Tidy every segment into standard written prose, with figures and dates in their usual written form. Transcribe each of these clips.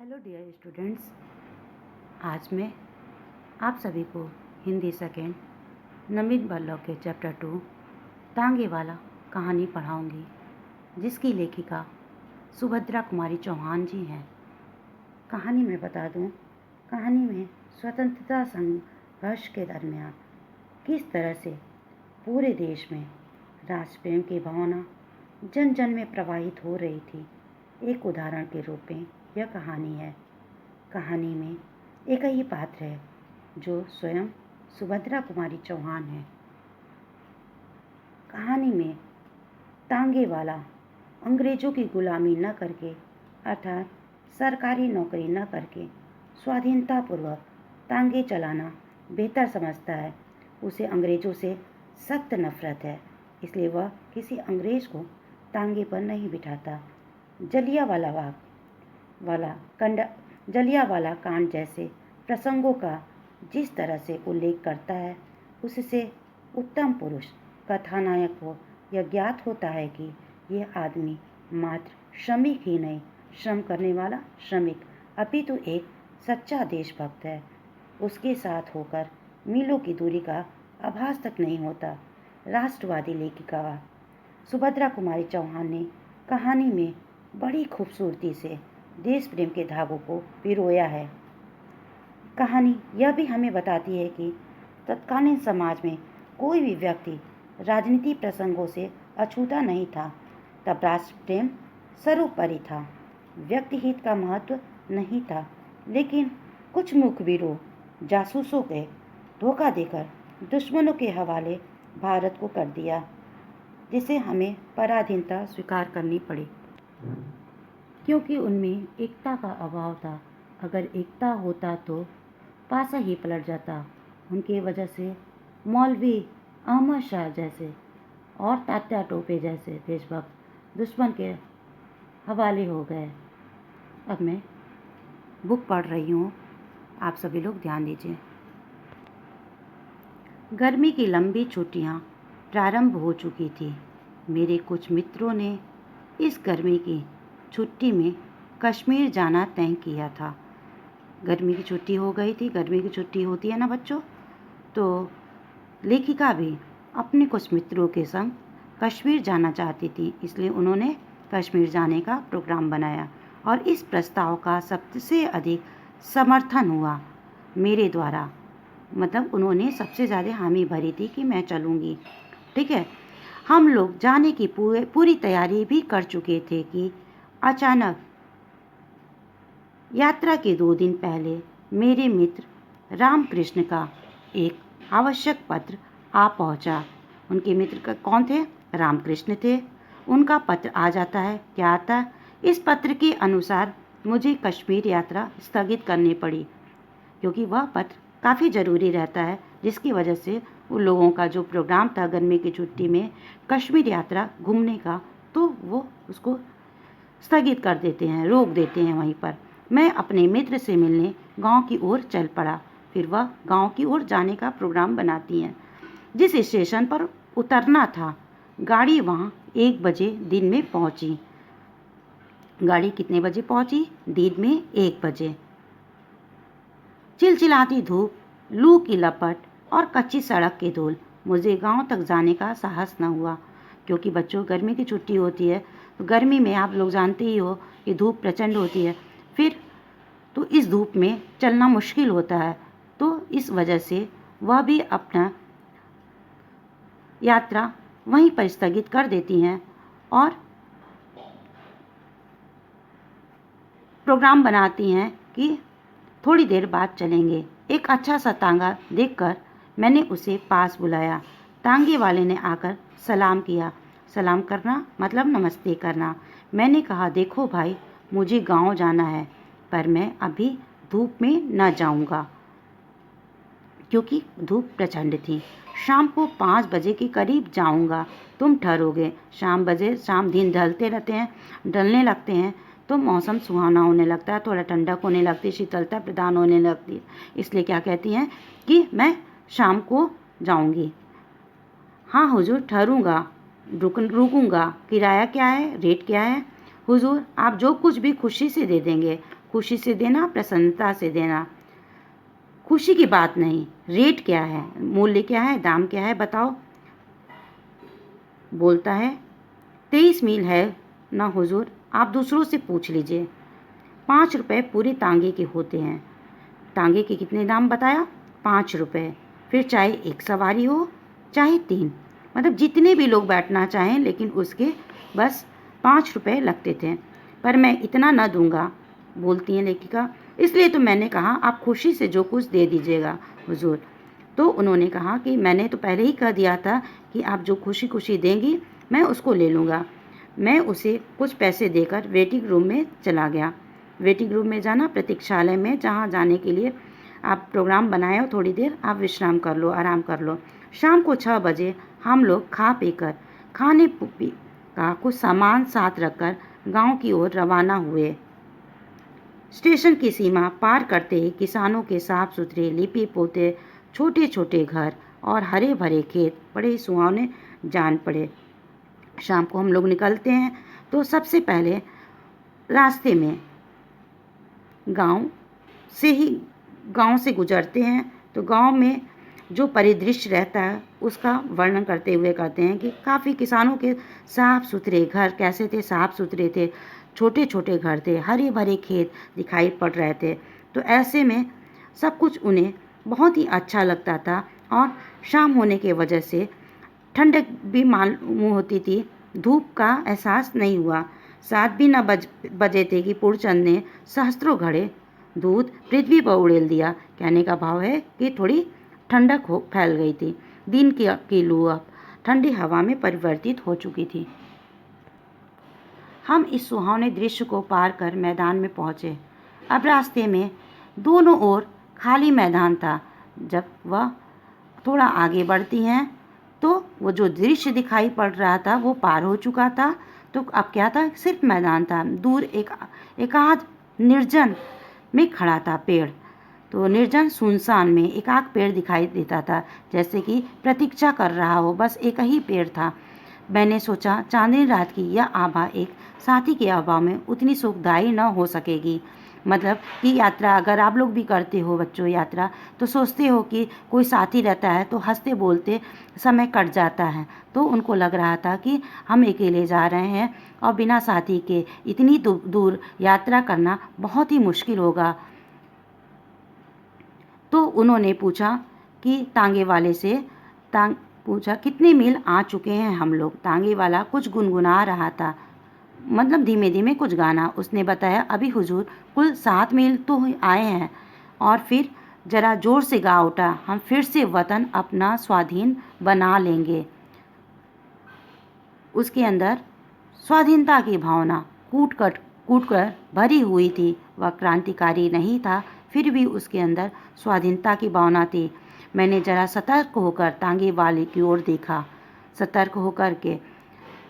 Hello dear students, आज मैं आप सभी को हिंदी सेकेंड नवीन बल्लभ के चैप्टर 2 तांगे वाला कहानी पढ़ाऊंगी, जिसकी लेखिका सुभद्रा कुमारी चौहान जी हैं। कहानी में बता दूं, कहानी में स्वतंत्रता संघर्ष के दरमियान किस तरह से पूरे देश में राष्ट्रप्रेम की भावना जन जन में प्रवाहित हो रही थी, एक उदाहरण के रूप में यह कहानी है। कहानी में एक ही पात्र है जो स्वयं सुभद्रा कुमारी चौहान है। कहानी में तांगे वाला अंग्रेजों की गुलामी न करके, अर्थात सरकारी नौकरी न करके स्वाधीनतापूर्वक तांगे चलाना बेहतर समझता है। उसे अंग्रेजों से सख्त नफरत है, इसलिए वह किसी अंग्रेज को तांगे पर नहीं बिठाता। जलियांवाला कांड जैसे प्रसंगों का जिस तरह से उल्लेख करता है, उससे उत्तम पुरुष कथानायक को यह ज्ञात होता है कि यह आदमी मात्र श्रमिक ही नहीं, श्रम करने वाला श्रमिक, अपितु एक सच्चा देशभक्त है। उसके साथ होकर मीलों की दूरी का आभास तक नहीं होता। राष्ट्रवादी लेखिका सुभद्रा कुमारी चौहान ने कहानी में बड़ी खूबसूरती से देश प्रेम के धागों को पिरोया है। कहानी यह भी हमें बताती है कि तत्कालीन समाज में कोई भी व्यक्ति राजनीति प्रसंगों से अछूता नहीं था। तब राष्ट्र प्रेम सर्वोपरि था, व्यक्ति हित का महत्व नहीं था। लेकिन कुछ मुखबिरों, जासूसों के धोखा देकर दुश्मनों के हवाले भारत को कर दिया, जिसे हमें पराधीनता स्वीकार करनी पड़ी, क्योंकि उनमें एकता का अभाव था। अगर एकता होता तो पासा ही पलट जाता। उनकी वजह से मौलवी अहमद शाह जैसे और तात्या टोपे जैसे देशभक्त दुश्मन के हवाले हो गए। अब मैं बुक पढ़ रही हूँ, आप सभी लोग ध्यान दीजिए। गर्मी की लंबी छुट्टियाँ प्रारंभ हो चुकी थी। मेरे कुछ मित्रों ने इस गर्मी की छुट्टी में कश्मीर जाना तय किया था। गर्मी की छुट्टी हो गई थी, गर्मी की छुट्टी होती है ना बच्चों, तो लेखिका भी अपने कुछ मित्रों के संग कश्मीर जाना चाहती थी, इसलिए उन्होंने कश्मीर जाने का प्रोग्राम बनाया और इस प्रस्ताव का सबसे अधिक समर्थन हुआ मेरे द्वारा। मतलब उन्होंने सबसे ज़्यादा हामी भरी थी कि मैं चलूँगी। ठीक है, हम लोग जाने की पूरी तैयारी भी कर चुके थे कि अचानक यात्रा के 2 दिन पहले मेरे मित्र रामकृष्ण का एक आवश्यक पत्र आ पहुंचा। उनके मित्र का कौन थे? रामकृष्ण थे। उनका पत्र आ जाता है। क्या आता है? इस पत्र के अनुसार मुझे कश्मीर यात्रा स्थगित करनी पड़ी, क्योंकि वह पत्र काफ़ी ज़रूरी रहता है, जिसकी वजह से उन लोगों का जो प्रोग्राम था गर्मी की छुट्टी में कश्मीर यात्रा घूमने का, तो वो उसको स्थगित कर देते हैं, रोक देते हैं वहीं पर। मैं अपने मित्र से मिलने गांव की ओर चल पड़ा। फिर वह गांव की ओर जाने का प्रोग्राम बनाती हैं। जिस स्टेशन पर उतरना था, गाड़ी वहां 1 बजे दिन में पहुंची। गाड़ी कितने बजे पहुंची? दिन में 1 बजे। चिलचिलाती धूप, लू की लपट और कच्ची सड़क की धूल, मुझे गांव तक जाने का साहस न हुआ। क्योंकि बच्चों, गर्मी की छुट्टी होती है, तो गर्मी में आप लोग जानते ही हो कि धूप प्रचंड होती है। फिर तो इस धूप में चलना मुश्किल होता है, तो इस वजह से वह भी अपना यात्रा वहीं पर स्थगित कर देती हैं और प्रोग्राम बनाती हैं कि थोड़ी देर बाद चलेंगे। एक अच्छा सा तांगा देखकर मैंने उसे पास बुलाया। तांगे वाले ने आकर सलाम किया। सलाम करना मतलब नमस्ते करना। मैंने कहा, देखो भाई, मुझे गांव जाना है, पर मैं अभी धूप में न जाऊंगा, क्योंकि धूप प्रचंड थी। शाम को 5 बजे के करीब जाऊंगा, तुम ठहरोगे। शाम दिन ढलने लगते हैं, तो मौसम सुहाना होने लगता है, थोड़ा ठंडक होने लगती है, शीतलता प्रदान होने लगती है। इसलिए क्या कहती हैं कि मैं शाम को जाऊंगी। हाँ हुजूर, ठहरूंगा, रुकूंगा। किराया क्या है? रेट क्या है? हुजूर, आप जो कुछ भी खुशी से दे देंगे, खुशी से देना, प्रसन्नता से देना। खुशी की बात नहीं, रेट क्या है, मूल्य क्या है, दाम क्या है बताओ। बोलता है 23 मील है ना हुजूर, आप दूसरों से पूछ लीजिए। 5 रुपये पूरे तांगे के होते हैं। तांगे के कितने दाम बताया? 5 रुपये। फिर चाहे एक सवारी हो चाहे 3, मतलब जितने भी लोग बैठना चाहें, लेकिन उसके बस 5 रुपये लगते थे। पर मैं इतना न दूंगा, बोलती हैं लेखिका, इसलिए तो मैंने कहा आप खुशी से जो कुछ दे दीजिएगा हुजूर। तो उन्होंने कहा कि मैंने तो पहले ही कह दिया था कि आप जो खुशी खुशी देंगी मैं उसको ले लूँगा। मैं उसे कुछ पैसे देकर वेटिंग रूम में चला गया। वेटिंग रूम में जाना, प्रतीक्षालय में, जहाँ जाने के लिए आप प्रोग्राम बनाए हो, थोड़ी देर आप विश्राम कर लो, आराम कर लो। शाम को 6 बजे हम लोग खा पी कर खाने पी का कुछ सामान साथ रखकर गांव की ओर रवाना हुए। स्टेशन की सीमा पार करते ही किसानों के साफ सुथरे लिपि पोते छोटे छोटे घर और हरे भरे खेत बड़े सुहावने जान पड़े। शाम को हम लोग निकलते हैं तो सबसे पहले रास्ते में गांव से गुजरते हैं तो गांव में जो परिदृश्य रहता है उसका वर्णन करते हुए कहते हैं कि काफ़ी किसानों के साफ सुथरे घर कैसे थे, साफ सुथरे थे, छोटे छोटे घर थे, हरे भरे खेत दिखाई पड़ रहे थे। तो ऐसे में सब कुछ उन्हें बहुत ही अच्छा लगता था और शाम होने की वजह से ठंडक भी मालूम होती थी, धूप का एहसास नहीं हुआ। 7 भी न बजे थे कि पूर्णचंद ने सहस्त्रों घड़े दूध पृथ्वी पर उड़ेल दिया। कहने का भाव है कि थोड़ी ठंडक फैल गई थी। दिन की लू अब ठंडी हवा में परिवर्तित हो चुकी थी। हम इस सुहावने दृश्य को पार कर मैदान में पहुंचे। अब रास्ते में दोनों ओर खाली मैदान था। जब वह थोड़ा आगे बढ़ती हैं तो वो जो दृश्य दिखाई पड़ रहा था वो पार हो चुका था। तो अब क्या था, सिर्फ मैदान था। दूर एक आध निर्जन में खड़ा था पेड़। तो निर्जन सुनसान में एकाक पेड़ दिखाई देता था, जैसे कि प्रतीक्षा कर रहा हो, बस एक ही पेड़ था। मैंने सोचा चांदनी रात की यह आभा एक साथी के अभाव में उतनी सुखदायी न हो सकेगी। मतलब कि यात्रा अगर आप लोग भी करते हो बच्चों यात्रा, तो सोचते हो कि कोई साथी रहता है तो हंसते बोलते समय कट जाता है। तो उनको लग रहा था कि हम अकेले जा रहे हैं और बिना साथी के इतनी दूर यात्रा करना बहुत ही मुश्किल होगा। तो उन्होंने पूछा कि तांगे वाले से पूछा कितने मील आ चुके हैं हम लोग। तांगे वाला कुछ गुनगुना रहा था, मतलब धीमे धीमे कुछ गाना। उसने बताया अभी हुजूर कुल 7 मील तो आए हैं। और फिर जरा जोर से गा उठा, हम फिर से वतन अपना स्वाधीन बना लेंगे। उसके अंदर स्वाधीनता की भावना कूट कर भरी हुई थी। वह क्रांतिकारी नहीं था, फिर भी उसके अंदर स्वाधीनता की भावना थी। मैंने जरा सतर्क होकर तांगे वाले की ओर देखा। सतर्क होकर के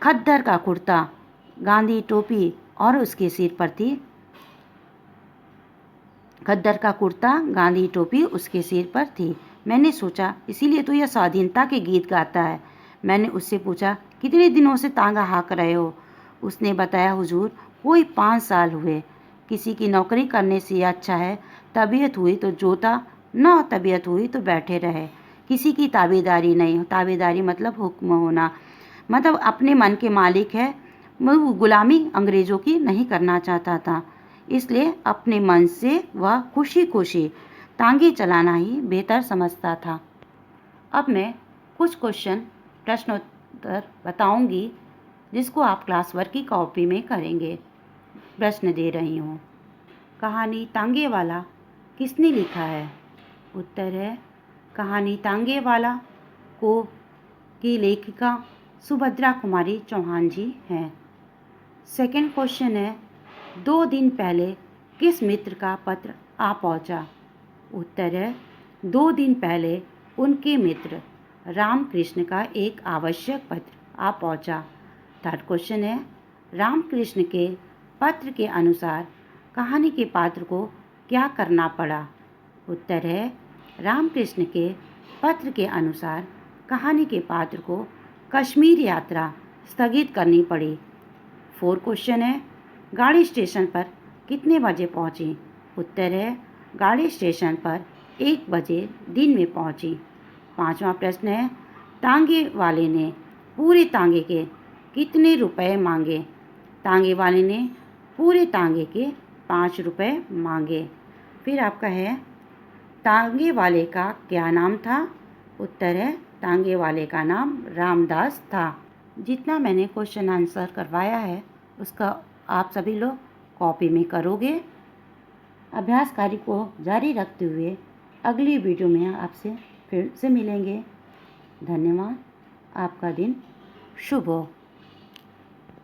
खद्दर का कुर्ता, गांधी टोपी और उसके सिर पर थी खद्दर का कुर्ता, गांधी टोपी उसके सिर पर थी। मैंने सोचा इसीलिए तो यह स्वाधीनता के गीत गाता है। मैंने उससे पूछा कितने दिनों से तांगा हाँक रहे हो? उसने बताया हुजूर कोई 5 साल हुए। किसी की नौकरी करने से अच्छा है तबीयत हुई तो जोता, न तबीयत हुई तो बैठे रहे। किसी की ताबेदारी नहीं। ताबेदारी मतलब हुक्म होना, मतलब अपने मन के मालिक है। गुलामी अंग्रेज़ों की नहीं करना चाहता था, इसलिए अपने मन से वह खुशी खुशी तांगे चलाना ही बेहतर समझता था। अब मैं कुछ प्रश्नोत्तर बताऊंगी जिसको आप क्लास वर्क की कॉपी में करेंगे। प्रश्न दे रही हूँ। कहानी तांगे वाला किसने लिखा है? उत्तर है कहानी तांगे वाला की लेखिका सुभद्रा कुमारी चौहान जी हैं। सेकंड क्वेश्चन है 2 दिन पहले किस मित्र का पत्र आ पहुंचा? उत्तर है 2 दिन पहले उनके मित्र रामकृष्ण का एक आवश्यक पत्र आ पहुंचा। थर्ड क्वेश्चन है रामकृष्ण के पत्र के अनुसार कहानी के पात्र को क्या करना पड़ा? उत्तर है रामकृष्ण के पत्र के अनुसार कहानी के पात्र को कश्मीर यात्रा स्थगित करनी पड़ी। 4 क्वेश्चन है गाड़ी स्टेशन पर कितने बजे पहुंची? उत्तर है गाड़ी स्टेशन पर 1 बजे दिन में पहुंची। 5वां प्रश्न है तांगे वाले ने पूरे तांगे के कितने रुपए मांगे? तांगे वाले ने पूरे तांगे के 5 रुपए मांगे। फिर आपका है तांगे वाले का क्या नाम था? उत्तर है तांगे वाले का नाम रामदास था। जितना मैंने क्वेश्चन आंसर करवाया है उसका आप सभी लोग कॉपी में करोगे। अभ्यास कार्य को जारी रखते हुए अगली वीडियो में आपसे फिर से मिलेंगे। धन्यवाद। आपका दिन शुभ हो।